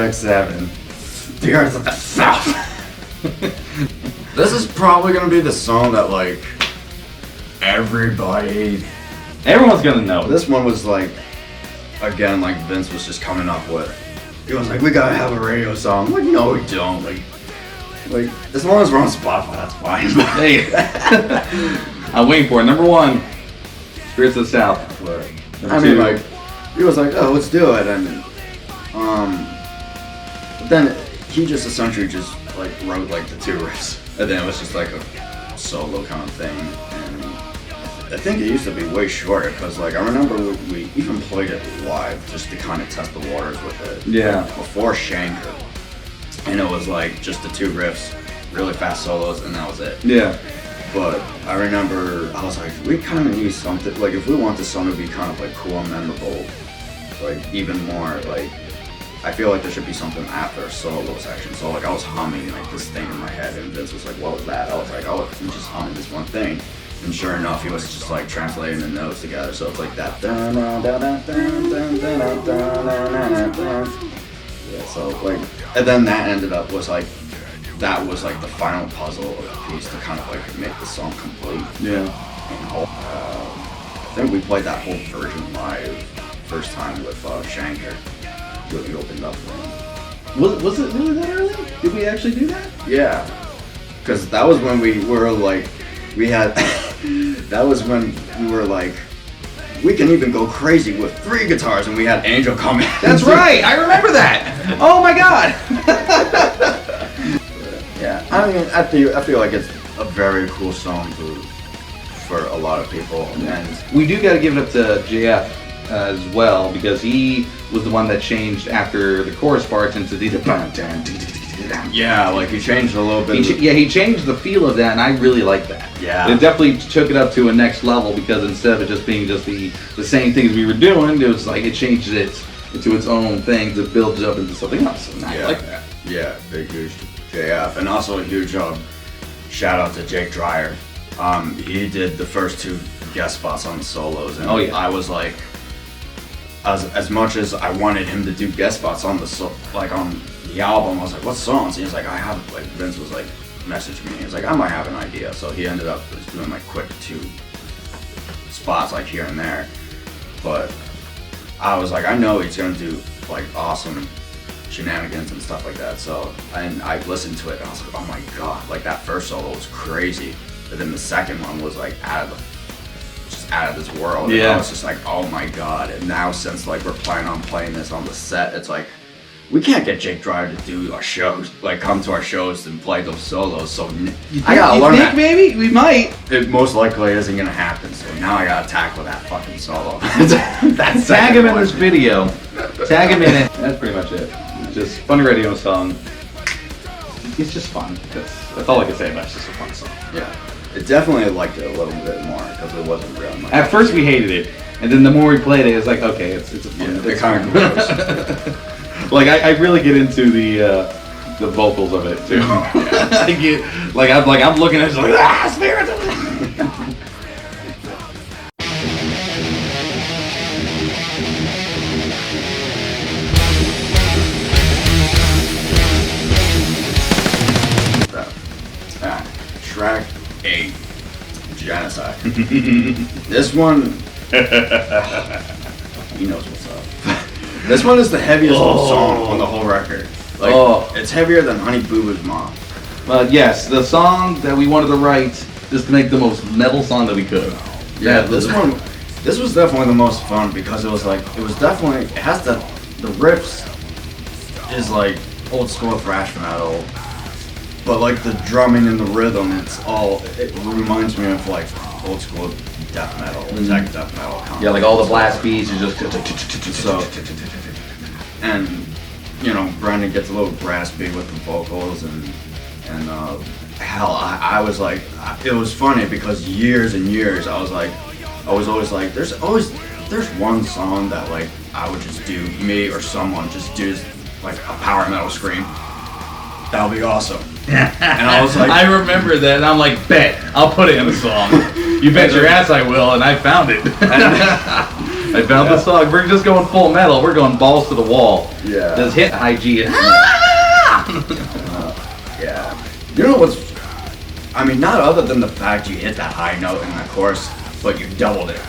track 7, The Earth of the South. This is probably gonna be the song that like everyone's gonna know. This one was like, again, like Vince was just coming up with. He was like, we gotta have a radio song. I'm like, no, we don't. Like as long as we're on Spotify, that's fine. Hey, I'm waiting for it. Number 1, Spirits of the South. I mean, like, he was like, oh, let's do it, and but then he just essentially just like wrote like the 2 riffs, and then it was just like a solo kind of thing, and I think it used to be way shorter because like I remember we even played it live just to kind of test the waters with it. Yeah. Before Shanker, and it was like just the 2 riffs, really fast solos, and that was it. Yeah. But I remember I was like, we kind of need something, like if we want this song to be kind of like cool and memorable, like even more, like I feel like there should be something after a solo section. So like I was humming like this thing in my head, and Vince was like, what was that? I was like, oh, I'm just humming this one thing. And sure enough, he was just like translating the notes together. So it's like that. Yeah, so like, and then that ended up was like, that was like the final puzzle of the piece to kind of like make the song complete. Yeah. And, I think we played that whole version live first time with Shanker. We opened up for him. Was it really that early? Did we actually do that? Yeah, because that was when we were like, we had, that was when we were like, we can even go crazy with 3 guitars, and we had Angel come in. That's right, I remember that. Oh my god. Yeah, I mean, I feel like it's a very cool song for a lot of people, and we do got to give it up to JF as well, because he was the one that changed after the chorus parts into the yeah, like he changed a little bit. He changed the feel of that, and I really like that. Yeah, it definitely took it up to a next level, because instead of it just being just the same things we were doing, it was like it changed it into its own thing to build it up into something else. And I like that. Yeah, big huge JF, and also a huge shout out to Jake Dreyer. He did the first 2 guest spots on the solos, and I was like, as much as I wanted him to do guest spots on the on the album, I was like, what songs? And he's like, I have, like, Vince was like, messaged me, he was like, I might have an idea, so he ended up just doing like quick 2 spots like here and there, but I was like, I know he's gonna do like awesome shenanigans and stuff like that, so and I listened to it and I was like, oh my god, like that first solo was crazy, but then the second one was like out of this world. Yeah. And I was just like, oh my god. And now since like we're planning on playing this on the set, it's like we can't get Jake Dreyer to do our shows, like come to our shows and play those solos. So I gotta learn that. Maybe we might. It most likely isn't gonna happen. So now I gotta tackle that fucking solo. Tag him in this video. Tag him in it. That's pretty much it. Just fun radio song. It's just fun. That's all I can say about it. It's just a fun song. Yeah. It definitely liked it a little bit more because it wasn't real much. At first we hated it, and then the more we played it, it's like, okay, it's a fun. Yeah, it kind of grows. Like I really get into the vocals of it too. I get I'm looking at it like spirits. Track 8, Genocide. This one, he knows what's up. This one is the heaviest song on the whole record. Like, it's heavier than Honey Boo Boo's Mom. Yes, the song that we wanted to write just to make the most metal song that we could. Yeah, this was definitely the most fun because it has the riffs is like old school thrash metal. But like the drumming and the rhythm, it reminds me of like old school death metal, tech death metal. Yeah, like all the blast beats are just so. And you know, Brendan gets a little raspy with the vocals, and hell, I was like, it was funny because years and years I was always like, there's one song that like I would just do, me or someone just do like a power metal scream. That'll be awesome. And I was like, I remember that, and I'm like, bet, I'll put it in the song. You bet your ass I will, and I found it. I found the song. We're just going full metal. We're going balls to the wall. Yeah. Does hit high G. Yeah. You know what's... I mean, not other than the fact you hit that high note in the chorus, but you doubled it.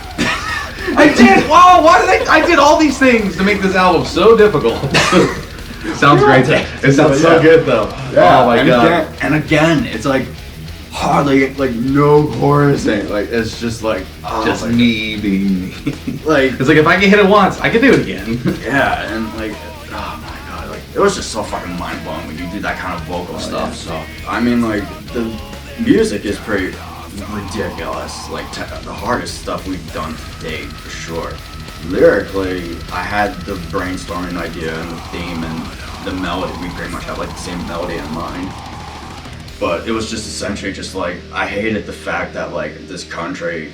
I did! Wow, why did I did all these things to make this album so difficult. It sounds great. It sounds so good though. Yeah, oh my god. Again, it's like hardly like no chorusing. Like it's just like just me being me. Like it's like if I can hit it once, I can do it again. Yeah, and like oh my god, like it was just so fucking mind blowing when you do that kind of vocal stuff. Yeah. So I mean, like the music is pretty ridiculous. Like the hardest stuff we've done to date for sure. Lyrically, I had the brainstorming idea and the theme and the melody. We pretty much have like the same melody in mind. But it was just essentially just like, I hated the fact that like this country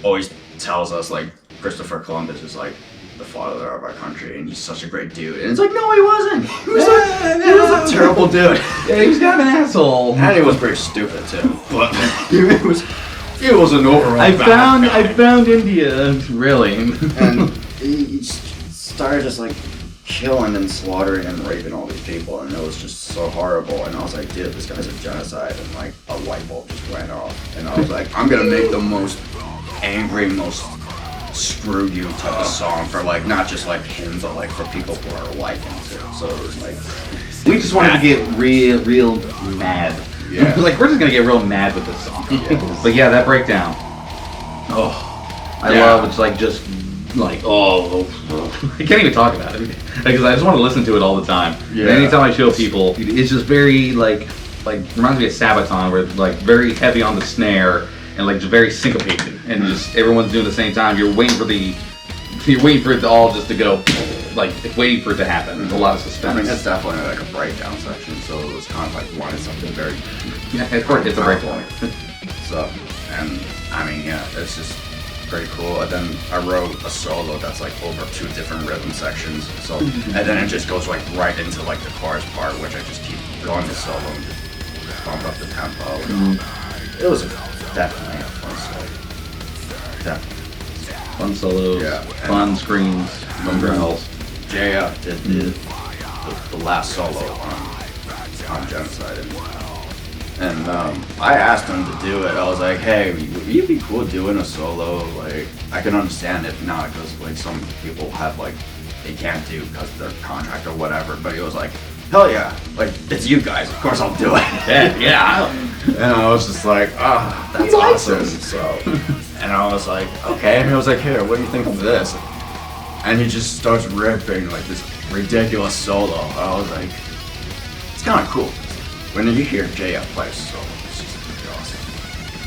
always tells us like Christopher Columbus is like the father of our country and he's such a great dude. And it's like, no, he wasn't. He was a terrible dude. Yeah, he was kind of an asshole. And he was pretty stupid too. But it was an overall I found India, really. And he started just like killing and slaughtering and raping all these people, and it was just so horrible. And I was like, dude, this guy's a genocide. And like a light bulb just went off. And I was like, I'm gonna make the most angry, most screw you type of song for like not just like him, but like for people who are like him too. So it was like we just wanted to get real mad. Yeah. Like we're just gonna get real mad with this song. Yeah. But yeah, that breakdown. Oh, I love it's like just like I can't even talk about it because I just want to listen to it all the time. Yeah. And anytime I show people, it's just very like reminds me of Sabaton, where it's like very heavy on the snare and like just very syncopated and just everyone's doing it at the same time. You're waiting for it to all just to go. Like waiting for it to happen. There's a lot of suspense. I mean, it's definitely like a breakdown section, so it was kind of like wanting something very. Yeah, of course, it's a breakdown. So, and I mean, yeah, it's just pretty cool. And then I wrote a solo that's like over 2 different rhythm sections. So, and then it just goes like right into like the chorus part, which I just keep going to solo and just bump up the tempo. It was definitely a fun solo. Definitely. Fun solos. Yeah. Fun screams. Fun growls. JF did the last solo on Genocide, and I asked him to do it. I was like, hey, would you be cool doing a solo? Like, I can understand if not, because like some people have like they can't do because of their contract or whatever. But he was like, hell yeah, like it's you guys. Of course I'll do it. Yeah. And I was just like, oh, that's awesome. So, and I was like, okay. And he was like, here, what do you think of this? And he just starts ripping like this ridiculous solo. I was like, it's kind of cool. When you hear JF play a solo, it's just pretty awesome.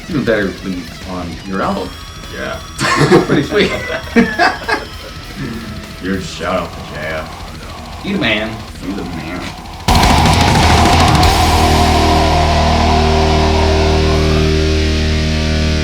It's even better than on your album. Yeah. Pretty sweet. Huge shout out to JF. You the man. You the man.